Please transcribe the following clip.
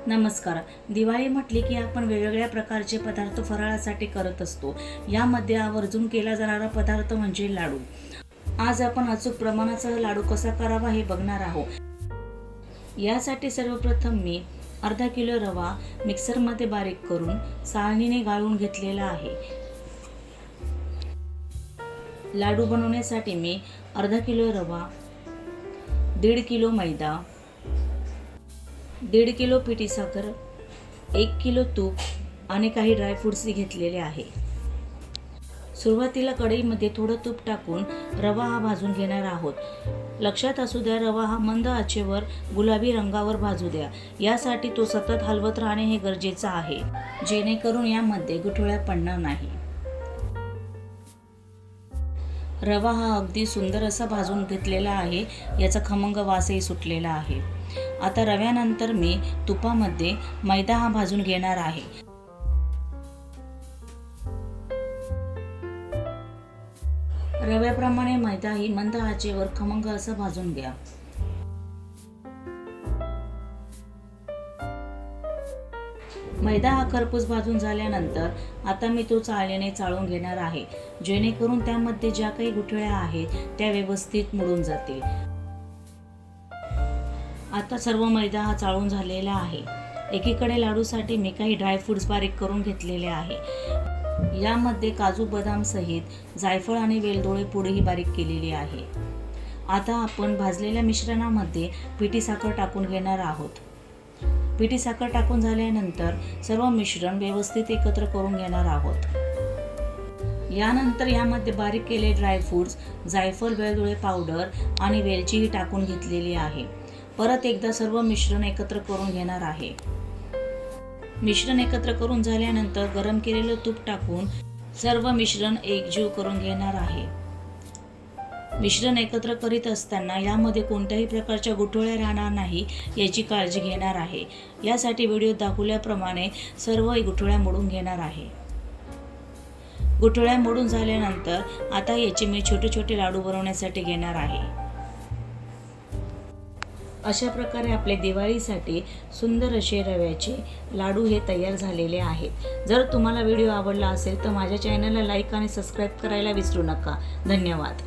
नमस्कार. दिवाळी म्हटली की आपण वेगवेगळ्या प्रकारचे पदार्थ फराळासाठी करत असतो. यामध्ये आवर्जून केला जाणारा पदार्थ म्हणजे लाडू. आज आपण अचूक प्रमाणाचा लाडू कसा करावा हे बघणार आहोत. यासाठी सर्वप्रथम मी अर्धा किलो रवा मिक्सरमध्ये बारीक करून चाळणीने गाळून घेतलेला आहे. लाडू बनवण्यासाठी मी अर्धा किलो रवा, 1.5 किलो मैदा, 1.5 किलो पिठी साखर, 1 किलो तूप आणि काही ड्रायफ्रूट्स घेतलेले आहे. सुरुवातीला कढईमध्ये थोडं तूप टाकून रवा हा भाजून घेणार आहोत. लक्षात असू द्या, रवा हा मंद आचेवर गुलाबी रंगावर भाजू द्या. यासाठी तो सतत हलवत राहणे हे गरजेचं आहे, जेणेकरून यामध्ये गुठळ्या पडणार नाही. रवा हा अगदी सुंदर असा भाजून घेतलेला आहे. याचा खमंग वासही सुटलेला आहे. आता रव्यानंतर मी तुपामध्ये मैदा हा भाजून घेणार आहे. रव्याप्रमाणे मैदाही मंद आचेवर खमंग असा भाजून घ्या. मैदा हा खरपूस भाजून झाल्यानंतर आता मी तो चाळणीने चाळून घेणार आहे, जेणेकरून त्यामध्ये ज्या काही गुठळ्या आहेत त्या व्यवस्थित मुडून जातील. आता सर्व मैदा हा चाळून झालेला आहे. एकीकडे लाडूसाठी मी काही ड्रायफ्रूट्स बारीक करून घेतलेले आहे. यामध्ये काजू बदाम सहित जायफळ आणि वेलदोळे पूडही बारीक केलेली आहे. आता आपण भाजलेल्या मिश्रणामध्ये पिठी साखर टाकून घेणार आहोत. पिठी साखर टाकून झाल्यानंतर सर्व मिश्रण व्यवस्थित एकत्र करून घेणार आहोत. यानंतर यामध्ये बारीक केले ड्रायफ्रूट्स, जायफळ, वेलदोळे पावडर आणि वेलचीही टाकून घेतलेली आहे. परत एकदा सर्व मिश्रण एकत्र करून घेणार आहे. मिश्रण एकत्र करून झाल्यानंतर गरम केलेलं तूप टाकून सर्व मिश्रण एकजीव करून घेणार आहे. मिश्रण एकत्र करीत असताना यामध्ये कोणत्याही प्रकारच्या गुठळ्या राहणार नाही याची काळजी घेणार आहे. यासाठी व्हिडिओ दाखवल्याप्रमाणे सर्व गुठळ्या मोडून घेणार आहे. गुठळ्या मोडून झाल्यानंतर आता याचे मी छोटे छोटे लाडू बनवण्यासाठी घेणार आहे. अशा प्रकारे आपले दिवाळीसाठी सुंदर असे रव्याचे लाडू हे तयार झालेले आहेत. जर तुम्हाला व्हिडिओ आवडला असेल तर माझ्या चॅनलला लाईक आणि सबस्क्राईब करायला विसरू नका. धन्यवाद.